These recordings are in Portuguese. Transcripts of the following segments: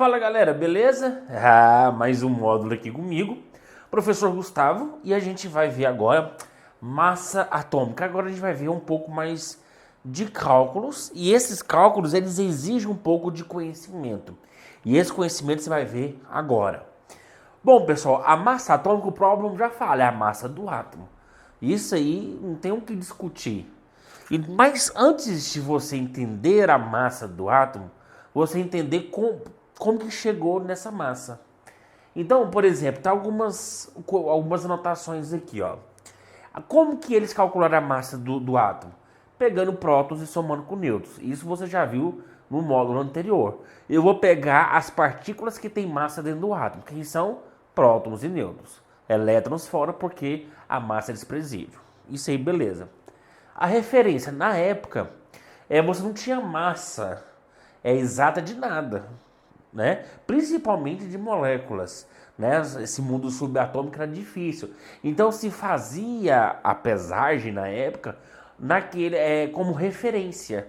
Fala galera, beleza? Mais um módulo aqui comigo, professor Gustavo, e a gente vai ver agora massa atômica. Agora a gente vai ver um pouco mais de cálculos, e esses cálculos eles exigem um pouco de conhecimento. E esse conhecimento você vai ver agora. Bom, pessoal, a massa atômica, o problema já fala, é a massa do átomo. Isso aí não tem o que discutir. Mas antes de você entender a massa do átomo, você entender como que chegou nessa massa. Então, por exemplo, tem algumas anotações aqui, ó. Como que eles calcularam a massa do átomo? Pegando prótons e somando com nêutrons. Isso você já viu no módulo anterior. Eu vou pegar as partículas que têm massa dentro do átomo, que são prótons e nêutrons. Elétrons fora porque a massa é desprezível. Isso aí, beleza. A referência, na época, você não tinha massa exata de nada, né? Principalmente de moléculas, né? Esse mundo subatômico era difícil. Então se fazia a pesagem na época como referência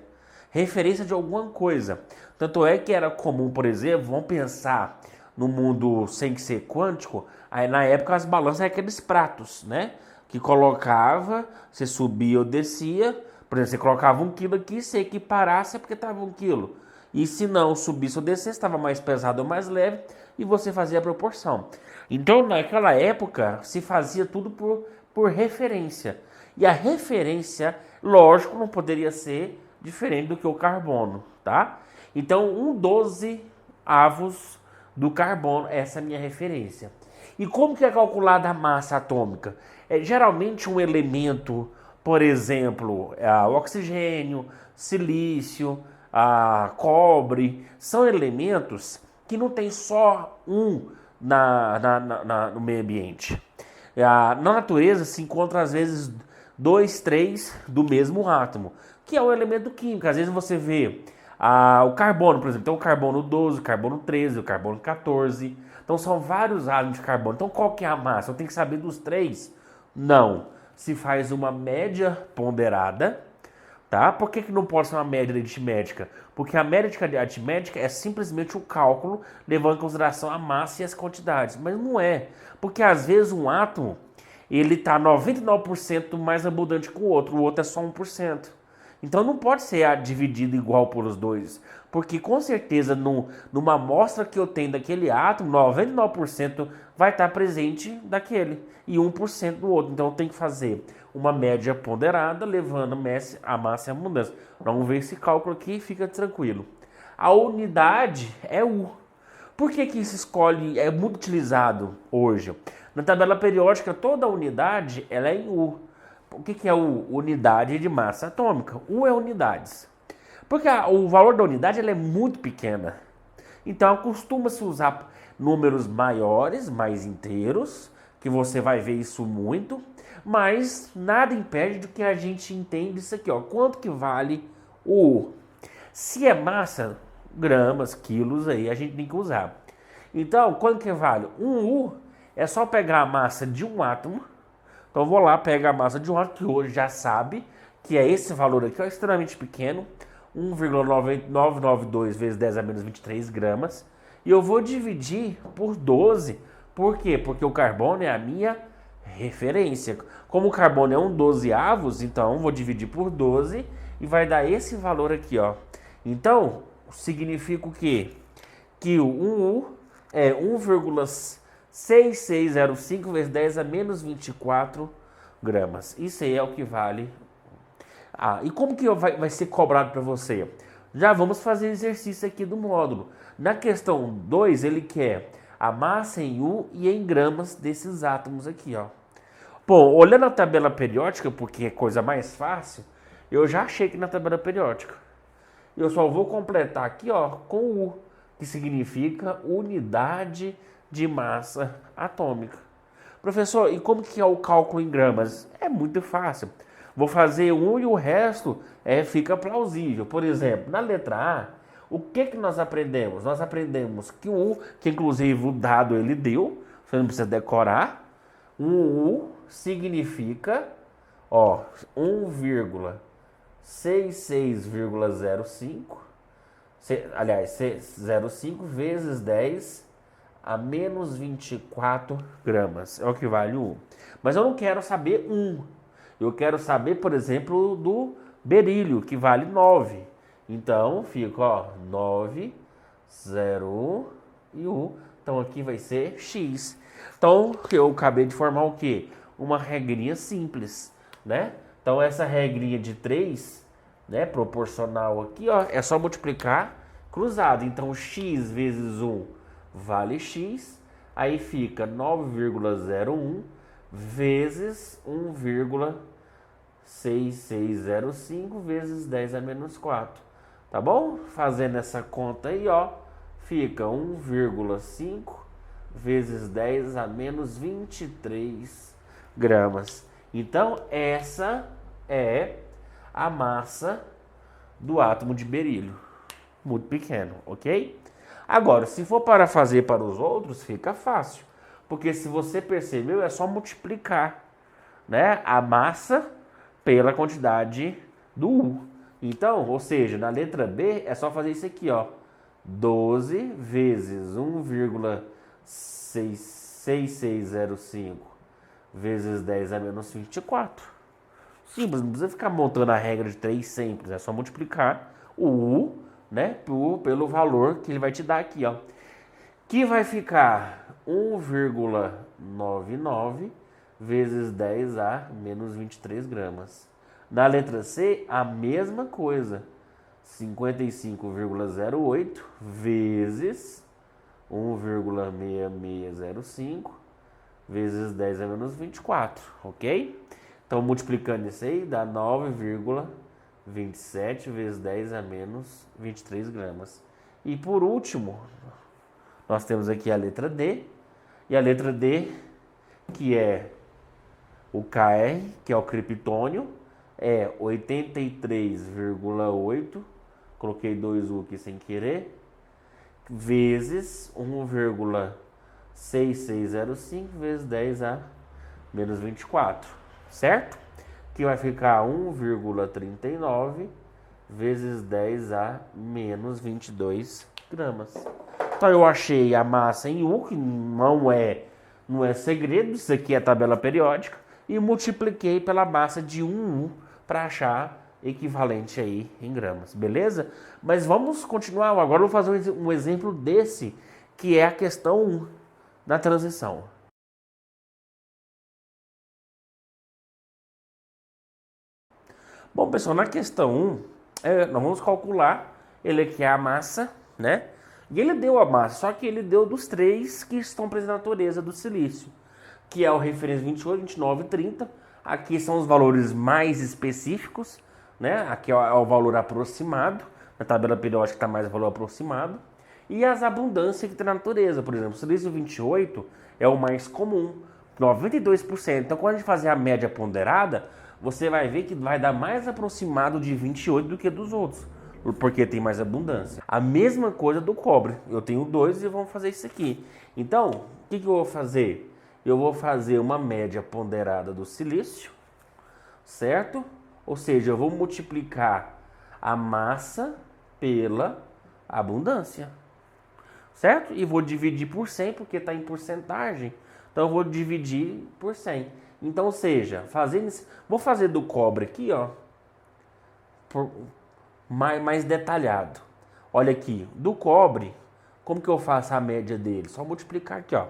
de alguma coisa. Tanto é que era comum, por exemplo, vamos pensar no mundo sem ser quântico, aí na época as balanças eram aqueles pratos, né? Que colocava, você subia ou descia, por exemplo, você colocava 1 quilo aqui, se equiparasse é porque estava 1 quilo. E se não subisse ou descesse, estava mais pesado ou mais leve, e você fazia a proporção. Então, naquela época, se fazia tudo por referência. E a referência, lógico, não poderia ser diferente do que o carbono, tá? Então, 1/12 avos do carbono, essa é a minha referência. E como que é calculada a massa atômica? Geralmente um elemento, por exemplo, o oxigênio, silício, cobre, são elementos que não tem só um no meio ambiente. Na natureza se encontra às vezes 2, 3 do mesmo átomo, que é um elemento químico. Às vezes você vê o carbono, por exemplo, tem o carbono 12, o carbono 13, o carbono 14. Então são vários átomos de carbono. Então qual que é a massa? Eu tenho que saber dos 3? Não. Se faz uma média ponderada, tá? Por que não pode ser uma média aritmética? Porque a média aritmética é simplesmente o cálculo levando em consideração a massa e as quantidades. Mas não é. Porque às vezes um átomo ele está 99% mais abundante que o outro é só 1%. Então não pode ser dividido igual por os dois. Porque com certeza numa amostra que eu tenho daquele átomo, 99% vai estar presente daquele e 1% do outro. Então eu tenho que fazer uma média ponderada, levando a massa e a abundância. Vamos ver esse cálculo aqui e fica tranquilo. A unidade é U. Por que isso é muito utilizado hoje? Na tabela periódica, toda unidade ela é em U. O que é unidade de massa atômica? U é unidades. Porque o valor da unidade ela é muito pequena. Então costuma-se usar números maiores, mais inteiros, que você vai ver isso muito, mas nada impede do que a gente entende isso aqui, ó. Quanto que vale o U? Se é massa, gramas, quilos, aí a gente tem que usar. Então, quanto que vale? Um U é só pegar a massa de um átomo. Então eu vou lá, pego a massa de um átomo, que hoje já sabe que é esse valor aqui, ó, extremamente pequeno, 1,992 vezes 10 a menos 23 gramas. E eu vou dividir por 12. Por quê? Porque o carbono é a minha referência. Como o carbono é 1/12avos, então vou dividir por 12 e vai dar esse valor aqui, ó. Então, significa o quê? Que o 1U é 1,6605 vezes 10 a menos 24 gramas. Isso aí é o que vale. E como que vai ser cobrado para você? Já vamos fazer exercício aqui do módulo. Na questão 2, ele quer a massa em U e em gramas desses átomos aqui, ó. Bom, olhando a tabela periódica, porque é coisa mais fácil, eu já achei que na tabela periódica. Eu só vou completar aqui, ó, com U, que significa unidade de massa atômica. Professor, e como que é o cálculo em gramas? É muito fácil. Vou fazer um e o resto fica plausível. Por exemplo, na letra A, o que nós aprendemos? Nós aprendemos que o U, que inclusive o dado ele deu, você não precisa decorar, um U significa 1,6605 Aliás, 0,5 vezes 10 a menos 24 gramas. É o que vale o 1. Mas eu não quero saber 1. Eu quero saber, por exemplo, do berílio, que vale 9. Então, fica, ó, 9, 0 e 1. Então, aqui vai ser x. Então, eu acabei de formar o quê? Uma regrinha simples, né? Então, essa regrinha de 3, né, proporcional aqui, ó, é só multiplicar cruzado. Então, x vezes 1 vale x. Aí fica 9,01 vezes 1,6605 vezes 10 a menos 4. Tá bom? Fazendo essa conta aí, ó, fica 1,5 vezes 10 a menos 23 gramas. Então, essa é a massa do átomo de berílio. Muito pequeno, ok? Agora, se for para fazer para os outros, fica fácil. Porque se você percebeu, é só multiplicar, né, a massa pela quantidade do U. Então, ou seja, na letra B é só fazer isso aqui, ó. 12 vezes 1,6605 vezes 10 a menos 24. Simples, não precisa ficar montando a regra de 3 sempre. É só multiplicar o U, né, pelo valor que ele vai te dar aqui, ó. Que vai ficar 1,99 vezes 10 a menos 23 gramas. Na letra C, a mesma coisa. 55,08 vezes 1,6605 vezes 10 a menos 24, ok? Então, multiplicando isso aí, dá 9,27 vezes 10 a menos 23 gramas. E por último, nós temos aqui a letra D. E a letra D, que é o Kr, que é o criptônio, é 83,8, coloquei 2U aqui sem querer, vezes 1,6605 vezes 10 a menos 24, certo? Que vai ficar 1,39 vezes 10 a menos 22 gramas. Então eu achei a massa em U, que não é segredo, isso aqui é tabela periódica, e multipliquei pela massa de 1U para achar equivalente aí em gramas, beleza? Mas vamos continuar, agora eu vou fazer um exemplo desse, que é a questão 1 da transição. Bom, pessoal, na questão 1, nós vamos calcular, ele aqui é a massa, né? E ele deu a massa, só que ele deu dos 3 que estão presentes na natureza do silício, que é o referência 28, 29 e 30. Aqui são os valores mais específicos, né? Aqui é o valor aproximado, na tabela periódica está mais o valor aproximado. E as abundâncias que tem na natureza, por exemplo, o silício 28 é o mais comum, 92%. Então, quando a gente fazer a média ponderada, você vai ver que vai dar mais aproximado de 28 do que dos outros, porque tem mais abundância. A mesma coisa do cobre. Eu tenho 2 e vamos fazer isso aqui. Então, o que eu vou fazer? Eu vou fazer uma média ponderada do silício, certo? Ou seja, eu vou multiplicar a massa pela abundância, certo? E vou dividir por 100, porque está em porcentagem. Então, eu vou dividir por 100. Então, ou seja, vou fazer do cobre aqui, ó, mais detalhado. Olha aqui, do cobre, como que eu faço a média dele? Só multiplicar aqui, ó.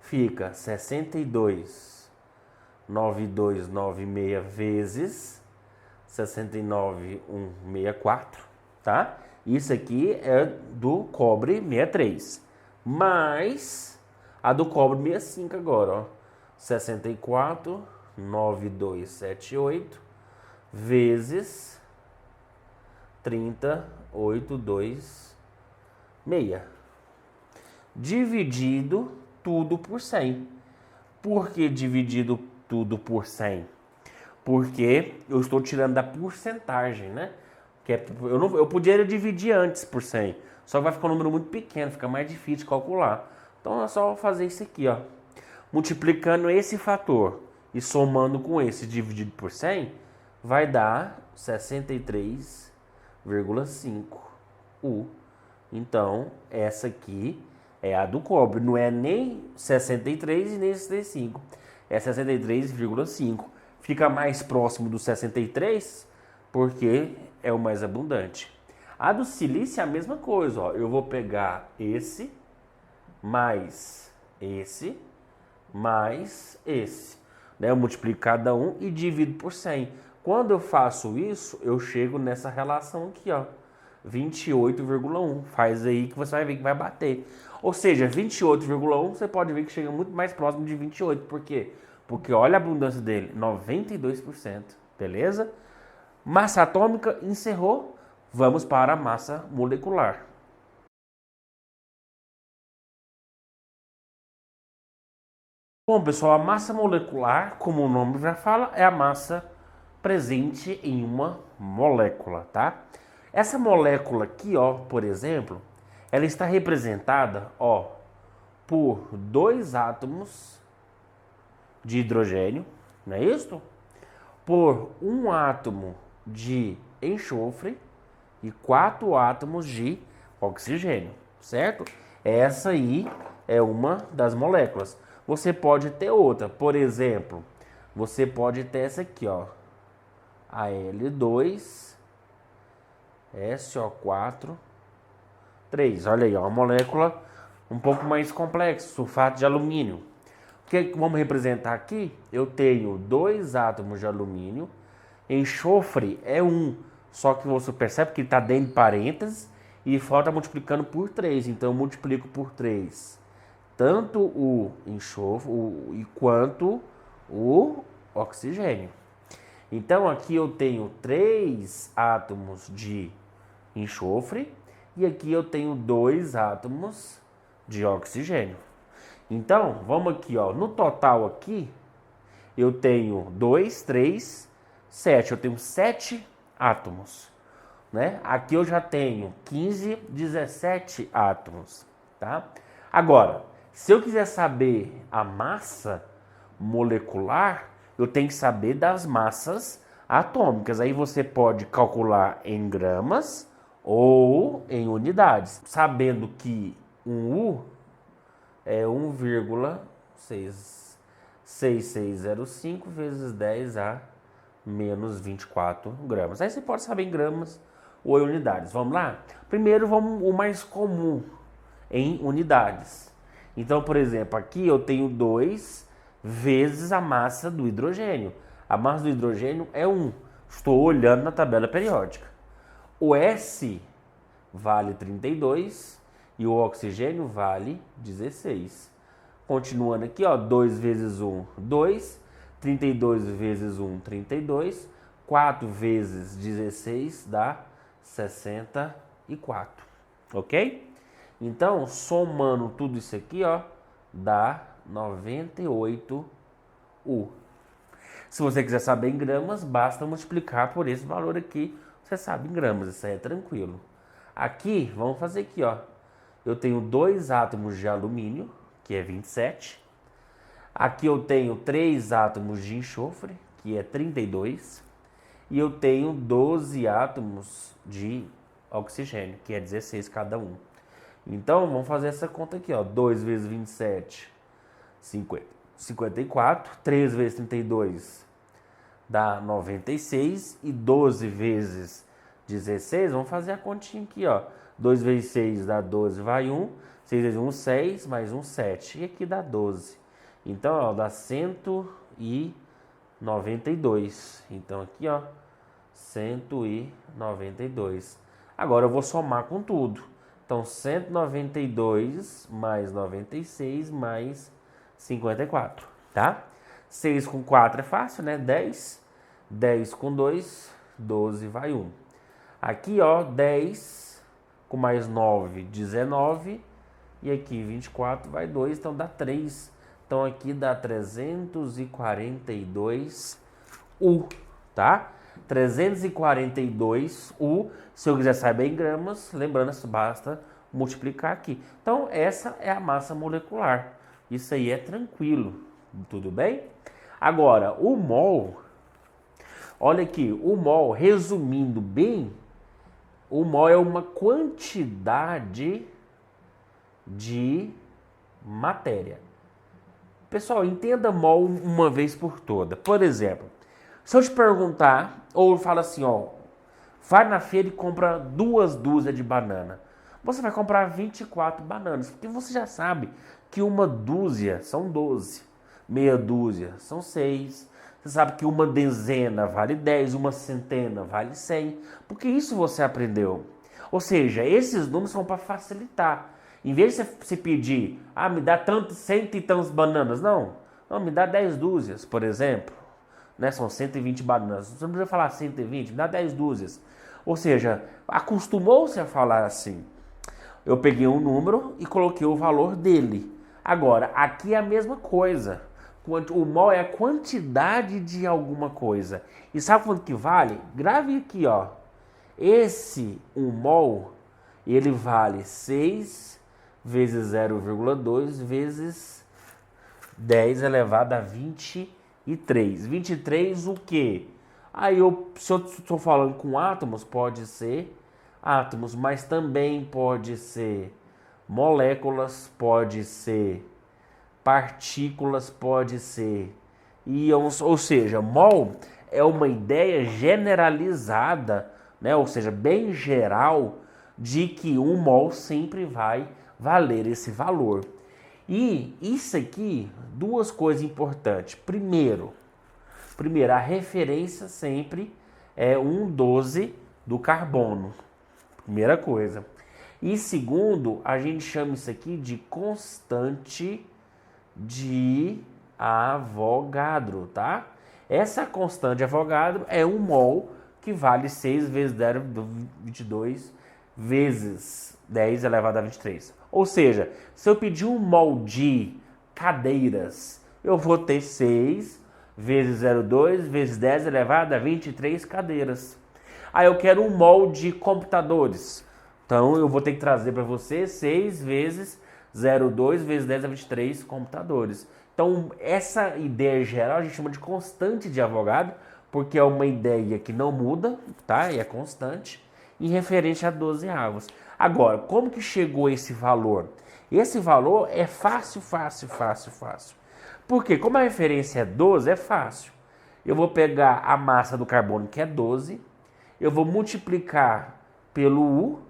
Fica 62,9296 vezes 69,164, tá? Isso aqui é do cobre 63, mais a do cobre 65 agora, ó. 64,9278 vezes 30,826, dividido tudo por 100. Por que dividido tudo por 100? Porque eu estou tirando da porcentagem, né? Eu poderia dividir antes por 100, só que vai ficar um número muito pequeno, fica mais difícil de calcular. Então é só fazer isso aqui, ó. Multiplicando esse fator e somando com esse dividido por 100, vai dar 63,5. U. Então, essa aqui é a do cobre. Não é nem 63 e nem 65. É 63,5. Fica mais próximo do 63 porque é o mais abundante. A do silício é a mesma coisa. Ó. Eu vou pegar esse mais esse mais esse. Né? Eu multiplico cada um e divido por 100. Quando eu faço isso, eu chego nessa relação aqui, ó. 28,1. Faz aí que você vai ver que vai bater. Ou seja, 28,1 você pode ver que chega muito mais próximo de 28. Por quê? Porque olha a abundância dele, 92%. Beleza? Massa atômica encerrou. Vamos para a massa molecular. Bom, pessoal, a massa molecular, como o nome já fala, é a massa presente em uma molécula, tá? Essa molécula aqui, ó, por exemplo, ela está representada, ó, por 2 átomos de hidrogênio, não é isso? Por 1 átomo de enxofre e 4 átomos de oxigênio, certo? Essa aí é uma das moléculas. Você pode ter outra, por exemplo, você pode ter essa aqui, ó, Al2, SO4, 3. Olha aí, ó, uma molécula um pouco mais complexa, sulfato de alumínio. O que vamos representar aqui? Eu tenho 2 átomos de alumínio, enxofre é 1, só que você percebe que ele está dentro de parênteses e falta multiplicando por 3, então eu multiplico por 3. Tanto o enxofre quanto o oxigênio. Então aqui eu tenho 3 átomos de enxofre e aqui eu tenho 2 átomos de oxigênio. Então, vamos aqui, ó, no total aqui eu tenho 2, 3, 7. Eu tenho 7 átomos, né? Aqui eu já tenho 15, 17 átomos, tá? Agora, se eu quiser saber a massa molecular, eu tenho que saber das massas atômicas. Aí você pode calcular em gramas ou em unidades, sabendo que um U é 1,6605 vezes 10 a menos 24 gramas. Aí você pode saber em gramas ou em unidades. Vamos lá? Primeiro, vamos o mais comum, em unidades. Então, por exemplo, aqui eu tenho 2 vezes a massa do hidrogênio. A massa do hidrogênio é 1. Estou olhando na tabela periódica. O S vale 32 e o oxigênio vale 16. Continuando aqui, ó, 2 vezes 1, 2. 32 vezes 1, 32. 4 vezes 16 dá 64. Ok? Então, somando tudo isso aqui, ó, dá 98 U. Se você quiser saber em gramas, basta multiplicar por esse valor aqui. Você sabe em gramas, isso aí é tranquilo. Aqui, vamos fazer aqui, ó. Eu tenho 2 átomos de alumínio, que é 27. Aqui eu tenho 3 átomos de enxofre, que é 32. E eu tenho 12 átomos de oxigênio, que é 16 cada um. Então, vamos fazer essa conta aqui, ó. 2 vezes 27, 54. 3 vezes 32 dá 96. E 12 vezes 16, vamos fazer a continha aqui, ó. 2 vezes 6 dá 12, vai 1. 6 vezes 1, 6, mais 1, 7. E aqui dá 12. Então, ó, dá 192. Então, aqui, ó, 192. Agora eu vou somar com tudo. Então, 192 mais 96 mais 54, tá? 6 com 4 é fácil, né? 10. 10 com 2, 12 vai 1. Aqui, ó, 10 com mais 9, 19. E aqui 24 vai 2, então dá 3. Então aqui dá 342 U, tá? 342 U. Se eu quiser saber em gramas, lembrando, basta multiplicar aqui. Então essa é a massa molecular. Isso aí é tranquilo, tudo bem? Agora, o mol, olha aqui, o mol, resumindo bem, O mol é uma quantidade de matéria. Pessoal, entenda mol uma vez por toda. Por exemplo, se eu te perguntar, ou eu falo assim, ó, vai na feira e compra 2 dúzias de banana. Você vai comprar 24 bananas, porque você já sabe que uma dúzia são 12, meia dúzia são 6. Você sabe que uma dezena vale 10, uma centena vale 100, porque isso você aprendeu. Ou seja, esses números são para facilitar. Em vez de você pedir, me dá tanto, 100 e tantas bananas, não, me dá 10 dúzias, por exemplo. Né? São 120 bananas. Você não precisa falar 120, me dá 10 dúzias. Ou seja, acostumou-se a falar assim. Eu peguei um número e coloquei o valor dele. Agora, aqui é a mesma coisa. O mol é a quantidade de alguma coisa. E sabe quanto que vale? Grave aqui, ó. Esse 1 mol, ele vale 6 vezes 0,2 vezes 10 elevado a 23. 23 o quê? Se eu estou falando com átomos, pode ser átomos, mas também pode ser moléculas, pode ser partículas, pode ser íons, ou seja, mol é uma ideia generalizada, né? Ou seja, bem geral, de que 1 mol sempre vai valer esse valor. E isso aqui, 2 coisas importantes. Primeiro, a referência sempre é 1,12 do carbono. Primeira coisa. E segundo, a gente chama isso aqui de constante de Avogadro, tá? Essa constante de Avogadro é 1 mol, que vale 6 vezes 0,22 vezes 10 elevado a 23. Ou seja, se eu pedir 1 mol de cadeiras, eu vou ter 6 vezes 0,2 vezes 10 elevado a 23 cadeiras. Aí eu quero 1 mol de computadores. Então eu vou ter que trazer para você 6 vezes 0,2 vezes 10 a 23 computadores. Então essa ideia geral a gente chama de constante de Avogadro, porque é uma ideia que não muda, tá? E é constante, e referente a 12 avos. Agora, como que chegou esse valor? Esse valor é fácil. Porque como a referência é 12, é fácil. Eu vou pegar a massa do carbono, que é 12, eu vou multiplicar pelo U,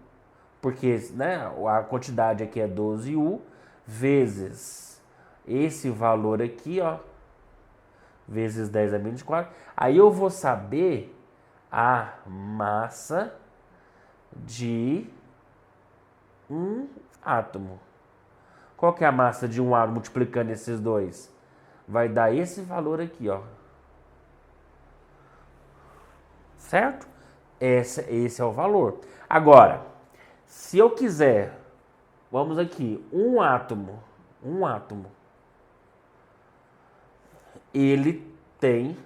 porque né, a quantidade aqui é 12U, vezes esse valor aqui, ó, vezes 10 a menos 24. Aí eu vou saber a massa de um átomo. Qual que é a massa de um átomo multiplicando esses dois? Vai dar esse valor aqui, ó. Certo? Esse é o valor. Agora, se eu quiser, vamos aqui, um átomo, ele tem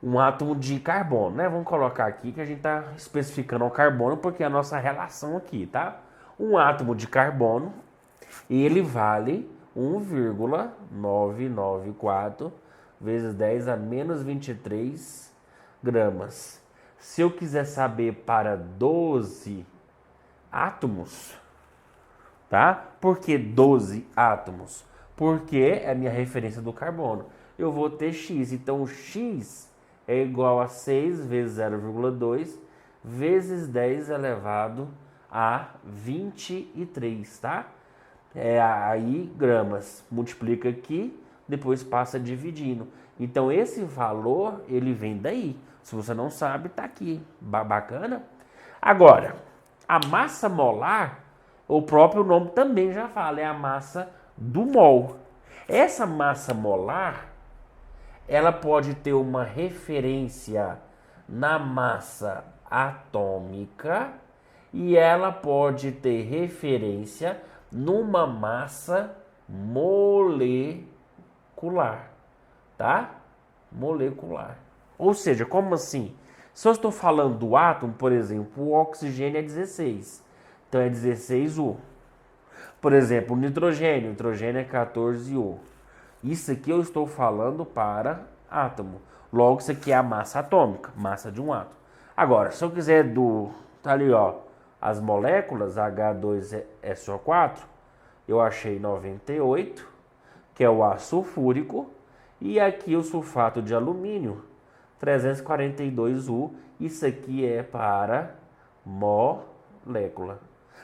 um átomo de carbono, né? Vamos colocar aqui que a gente está especificando o carbono porque é a nossa relação aqui, tá? Um átomo de carbono, ele vale 1,994 vezes 10 a menos 23 gramas. Se eu quiser saber para 12 átomos, tá? Por que 12 átomos? Porque é a minha referência do carbono. Eu vou ter X, então o X é igual a 6 vezes 0,2 vezes 10 elevado a 23, tá? Aí gramas, multiplica aqui, depois passa dividindo. Então esse valor, ele vem daí. Se você não sabe, tá aqui. Bacana? Agora, a massa molar, o próprio nome também já fala, é a massa do mol. Essa massa molar, ela pode ter uma referência na massa atômica e ela pode ter referência numa massa molecular, tá? Molecular. Ou seja, como assim? Se eu estou falando do átomo, por exemplo, o oxigênio é 16, então é 16U. Por exemplo, o nitrogênio é 14U. Isso aqui eu estou falando para átomo. Logo, isso aqui é a massa atômica, massa de um átomo. Agora, se eu quiser do Tá ali, ó, as moléculas H2SO4, eu achei 98, que é o ácido sulfúrico, e aqui o sulfato de alumínio, 342U, isso aqui é para molécula.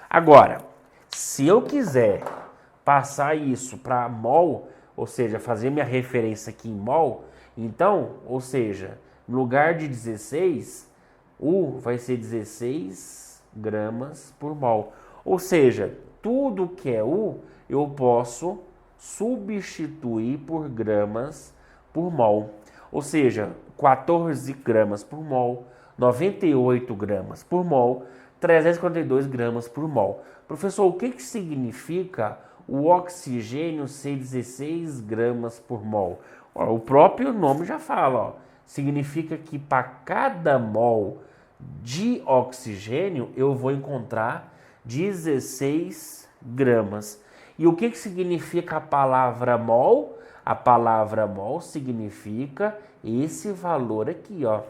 Agora, se eu quiser passar isso para mol, ou seja, fazer minha referência aqui em mol, então, ou seja, no lugar de 16, U vai ser 16 gramas por mol. Ou seja, tudo que é U, eu posso substituir por gramas por mol. Ou seja, 14 gramas por mol, 98 gramas por mol, 342 gramas por mol. Professor, o que significa o oxigênio ser 16 gramas por mol? Ó, o próprio nome já fala, ó, significa que para cada mol de oxigênio eu vou encontrar 16 gramas. E o que significa a palavra mol? A palavra mol significa esse valor aqui, ó.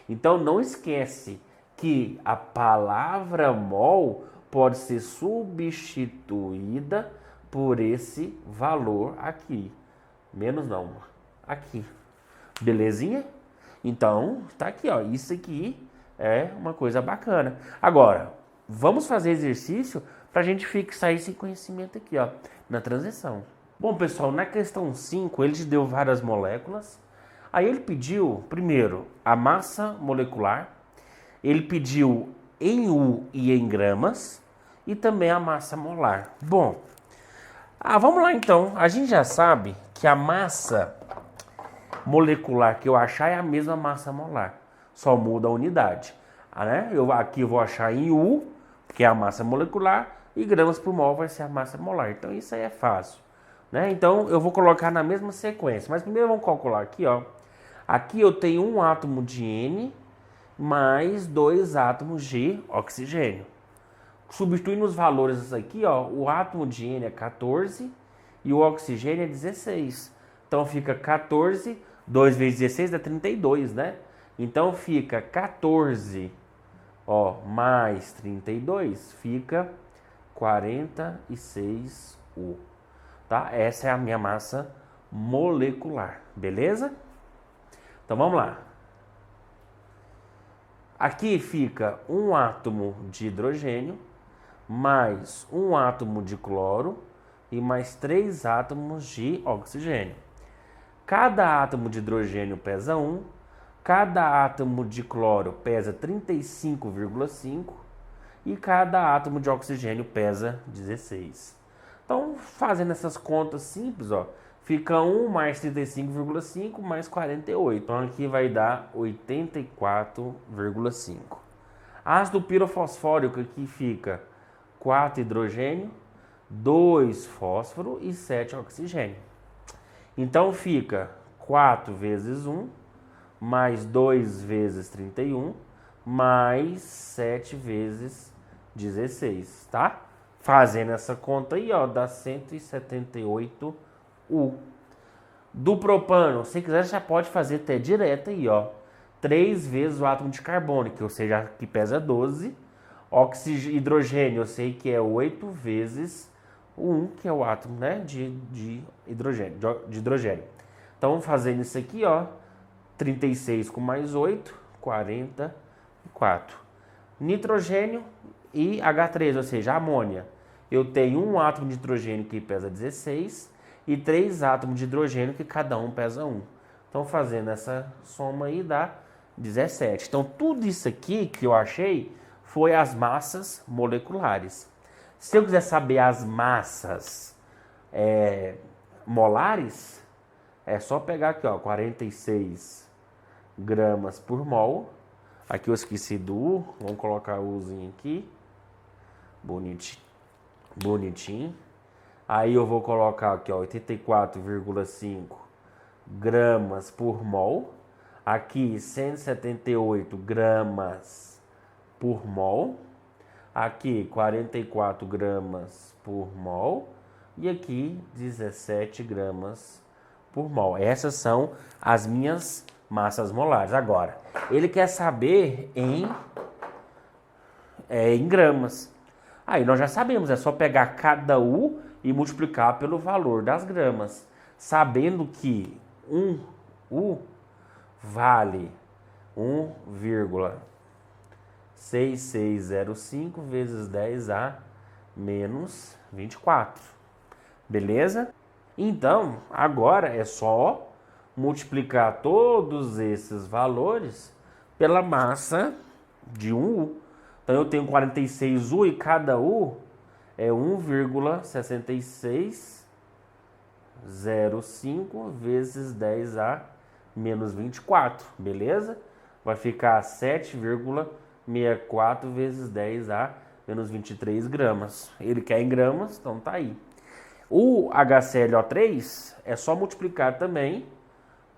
Então não esquece que a palavra mol pode ser substituída por esse valor aqui. Menos não, aqui. Belezinha? Então, tá aqui, ó. Isso aqui é uma coisa bacana. Agora, vamos fazer exercício para a gente fixar esse conhecimento aqui, ó, na transição. Bom, pessoal, na questão 5, ele te deu várias moléculas. Aí ele pediu, primeiro, a massa molecular. Ele pediu em U e em gramas. E também a massa molar. Bom, vamos lá então. A gente já sabe que a massa molecular que eu achar é a mesma massa molar. Só muda a unidade. Né? Aqui eu vou achar em U, que é a massa molecular. E gramas por mol vai ser a massa molar. Então isso aí é fácil. Né? Então eu vou colocar na mesma sequência. Mas primeiro vamos calcular aqui, ó. Aqui eu tenho um átomo de N mais 2 átomos de oxigênio. Substituindo os valores aqui, ó, o átomo de N é 14 e o oxigênio é 16. Então fica 14, 2 vezes 16 dá 32, né? Então fica 14, ó, mais 32, fica 46U. Tá? Essa é a minha massa molecular, beleza? Então vamos lá. Aqui fica um átomo de hidrogênio, mais um átomo de cloro e mais 3 átomos de oxigênio. Cada átomo de hidrogênio pesa 1, cada átomo de cloro pesa 35,5 e cada átomo de oxigênio pesa 16. Então, fazendo essas contas simples, ó, fica 1 mais 35,5 mais 48. Então, aqui vai dar 84,5. Ácido pirofosfórico aqui fica 4 hidrogênio, 2 fósforo e 7 oxigênio. Então, fica 4 vezes 1, mais 2 vezes 31, mais 7 vezes 16, tá? Fazendo essa conta aí, ó, dá 178U. Do propano, se quiser, já pode fazer até direto aí, ó. 3 vezes o átomo de carbono, que ou seja, que pesa 12. Hidrogênio, eu sei que é 8 vezes o 1, que é o átomo, né, de hidrogênio. Então, fazendo isso aqui, ó, 36 com mais 8, 44. Nitrogênio e H3, ou seja, amônia. Eu tenho um átomo de hidrogênio que pesa 16 e 3 átomos de hidrogênio que cada um pesa 1. Então, fazendo essa soma aí dá 17. Então, tudo isso aqui que eu achei foi as massas moleculares. Se eu quiser saber as massas molares, é só pegar aqui, ó, 46 gramas por mol. Aqui eu esqueci do U, vamos colocar o Uzinho aqui. Bonitinho. Aí eu vou colocar aqui, ó, 84,5 gramas por mol. Aqui 178 gramas por mol. Aqui 44 gramas por mol. E aqui 17 gramas por mol. Essas são as minhas massas molares. Agora, ele quer saber é em gramas. Aí nós já sabemos, é só pegar cada U e multiplicar pelo valor das gramas. Sabendo que 1 U vale 1,6605 vezes 10 a menos 24. Beleza? Então, agora é só multiplicar todos esses valores pela massa de 1U. Então, eu tenho 46U e cada U é 1,7605 vezes 10 a menos 24, beleza? Vai ficar 7,64 vezes 10 a menos 23 gramas. Ele quer em gramas, então tá aí. O HClO3 é só multiplicar também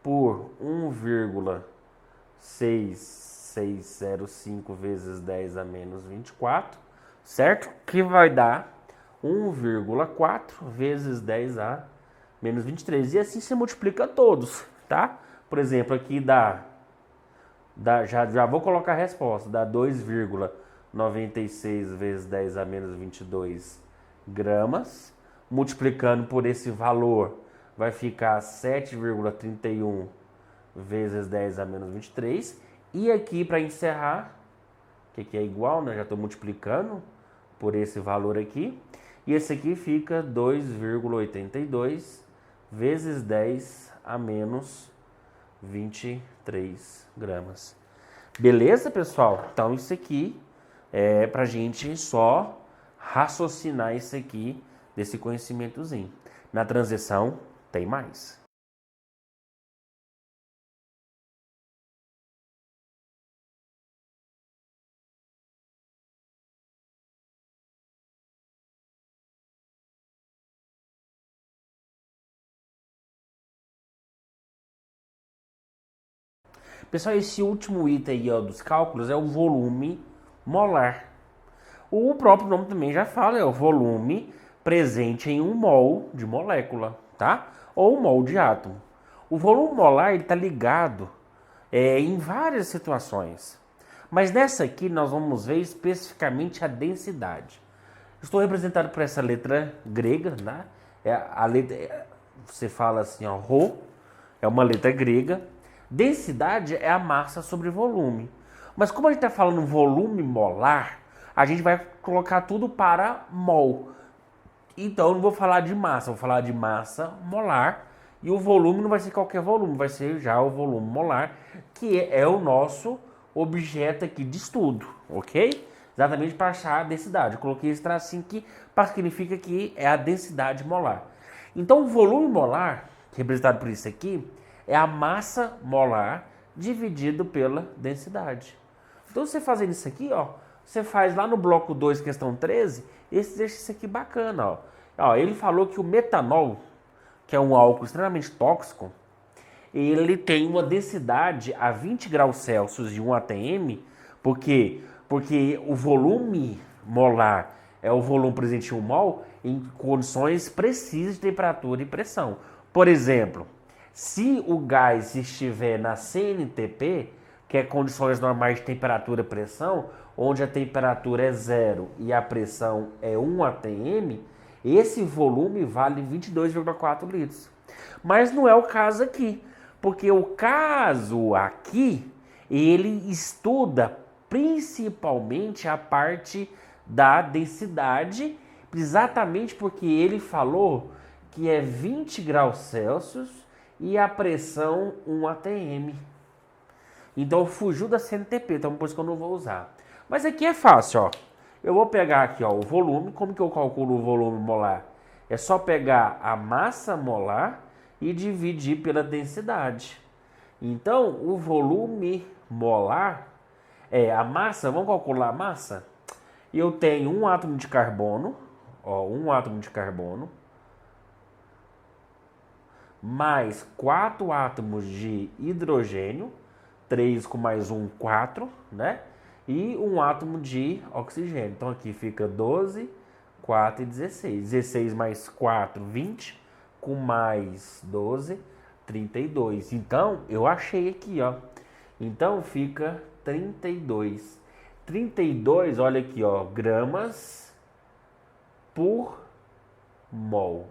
por 1,6605 vezes 10 a menos 24, certo? Que vai dar 1,4 vezes 10 a menos 23. E assim você multiplica todos, tá? Por exemplo, aqui já vou colocar a resposta. Dá 2,96 vezes 10 a menos 22 gramas. Multiplicando por esse valor, vai ficar 7,31 vezes 10 a menos 23. E aqui, para encerrar, que aqui é igual, né? Já estou multiplicando por esse valor aqui. E esse aqui fica 2,82 vezes 10 a menos 23 gramas. Beleza, pessoal? Então, isso aqui é para a gente só raciocinar isso aqui desse conhecimentozinho. Na transição, tem mais. Pessoal, esse último item aí, ó, dos cálculos é o volume molar. O próprio nome também já fala, é o volume presente em 1 mol de molécula, tá? Ou 1 mol de átomo. O volume molar está ligado em várias situações. Mas nessa aqui nós vamos ver especificamente a densidade. Estou representado por essa letra grega, né? A letra, você fala assim, ó, Rho, é uma letra grega. Densidade é a massa sobre volume. Mas como a gente está falando volume molar, a gente vai colocar tudo para mol. Então eu não vou falar de massa, vou falar de massa molar. E o volume não vai ser qualquer volume, vai ser já o volume molar, que é o nosso objeto aqui de estudo, ok? Exatamente para achar a densidade. Eu coloquei esse tracinho aqui para significa que é a densidade molar. Então o volume molar, representado por isso aqui, é a massa molar dividido pela densidade. Então você fazendo isso aqui, ó, você faz lá no bloco 2, questão 13, esse exercício aqui bacana, ó. Ele falou que o metanol, que é um álcool extremamente tóxico, ele tem uma densidade a 20 graus Celsius de 1 atm, porque o volume molar é o volume presente em 1 mol em condições precisas de temperatura e pressão. Por exemplo, se o gás estiver na CNTP, que é condições normais de temperatura e pressão, onde a temperatura é 0 e a pressão é 1 atm, esse volume vale 22,4 litros. Mas não é o caso aqui, porque o caso aqui, ele estuda principalmente a parte da densidade, exatamente porque ele falou que é 20 graus Celsius e a pressão 1 atm. Então fugiu da CNTP, então por isso que eu não vou usar. Mas aqui é fácil, ó. Eu vou pegar aqui, ó, o volume. Como que eu calculo o volume molar? É só pegar a massa molar e dividir pela densidade. Então, o volume molar é a massa. Vamos calcular a massa? Eu tenho um átomo de carbono, ó, um átomo de carbono, mais 4 átomos de hidrogênio, 3 com mais 1, 4, né? E um átomo de oxigênio. Então aqui fica 12, 4 e 16. 16 mais 4, 20, com mais 12, 32. Então eu achei aqui, ó. Então fica 32. 32, olha aqui, ó, gramas por mol.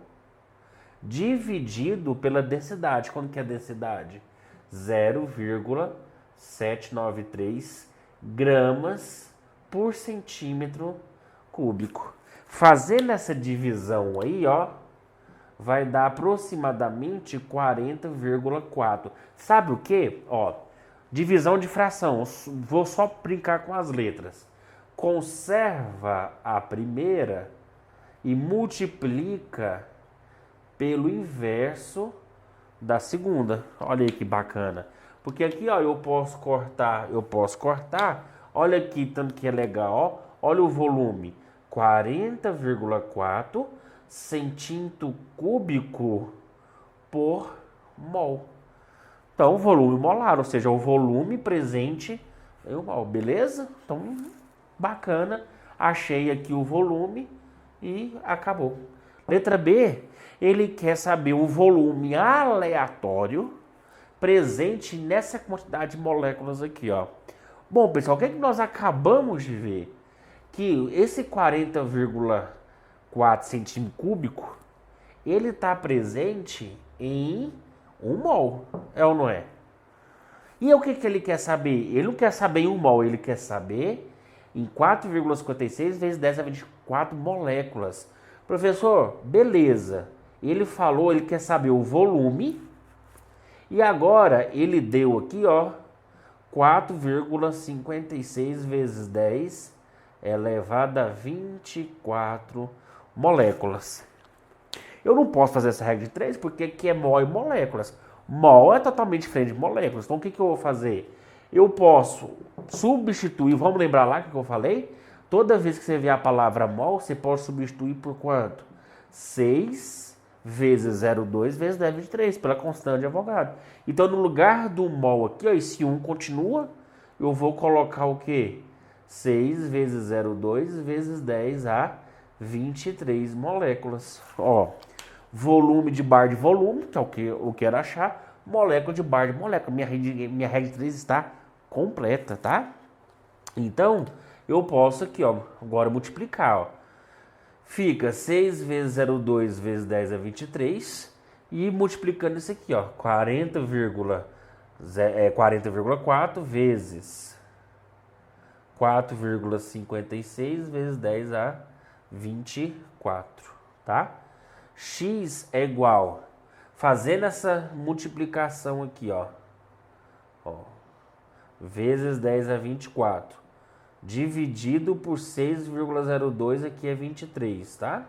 Dividido pela densidade. Quanto que é a densidade? 0,793 gramas por centímetro cúbico. Fazendo essa divisão aí, ó, vai dar aproximadamente 40,4. Sabe o que? Ó, divisão de fração. Vou só brincar com as letras. Conserva a primeira e multiplica pelo inverso da segunda. Olha aí que bacana. Porque aqui, ó, eu posso cortar. Olha aqui, tanto que é legal, ó. Olha o volume. 40,4 centímetro cúbico por mol. Então, volume molar, ou seja, o volume presente em um mol, beleza? Então, bacana. Achei aqui o volume e acabou. Letra B, ele quer saber o volume aleatório presente nessa quantidade de moléculas aqui, ó. Bom, pessoal, o que é que nós acabamos de ver? Que esse 40,4 centímetro cúbico, ele está presente em 1 mol, é ou não é? E o que que ele quer saber? Ele não quer saber em 1 mol, ele quer saber em 4,56 vezes 10 a 24 moléculas. Professor, beleza. Ele falou, ele quer saber o volume. E agora ele deu aqui, ó, 4,56 vezes 10 elevado a 24 moléculas. Eu não posso fazer essa regra de 3 porque aqui é mol e moléculas. Mol é totalmente diferente de moléculas. Então o que eu vou fazer? Eu posso substituir, vamos lembrar lá o que eu falei? Toda vez que você vê a palavra mol, você pode substituir por quanto? 6 vezes 0,2 vezes 10 vezes 3, pela constante de Avogadro. Então, no lugar do mol aqui, ó, esse 1 continua, eu vou colocar o quê? 6 vezes 0,2 vezes 10 a 23 moléculas. Ó, volume de bar de volume, que é o que eu quero achar, molécula de bar de molécula. Minha regra de 3 está completa, tá? Então, eu posso aqui, ó, agora multiplicar, ó. Fica 6 vezes 0,2 vezes 10 a 23 e multiplicando isso aqui, ó, 40,4 vezes 4,56 vezes 10 a 24, tá? X é igual, fazendo essa multiplicação aqui, ó, vezes 10 a 24, dividido por 6,02, aqui é 23, tá?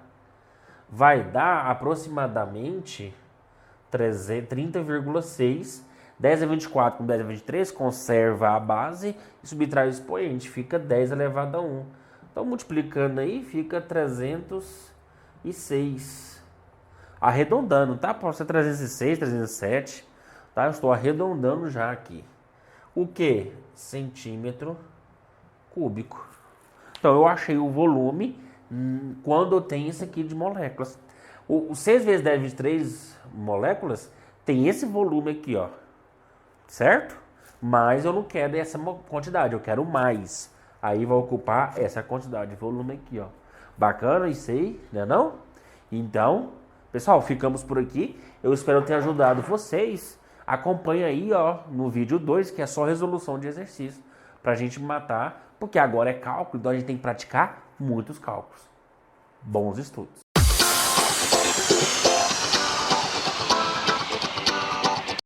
Vai dar aproximadamente 30,6. 10 a 24 com 10 a 23, conserva a base e subtrai o expoente, fica 10 elevado a 1. Então, multiplicando aí, fica 306. Arredondando, tá? Pode ser 306, 307, tá? Eu estou arredondando já aqui. O que? Centímetro cúbico. Então, eu achei o volume quando eu tenho esse aqui de moléculas. O 6 vezes 10 vezes 3 moléculas tem esse volume aqui, ó. Certo? Mas eu não quero essa quantidade, eu quero mais. Aí vai ocupar essa quantidade de volume aqui, ó. Bacana isso aí, né não? Então, pessoal, ficamos por aqui. Eu espero ter ajudado vocês. Acompanha aí, ó, no vídeo 2, que é só resolução de exercício, pra gente matar, porque agora é cálculo, então a gente tem que praticar muitos cálculos. Bons estudos!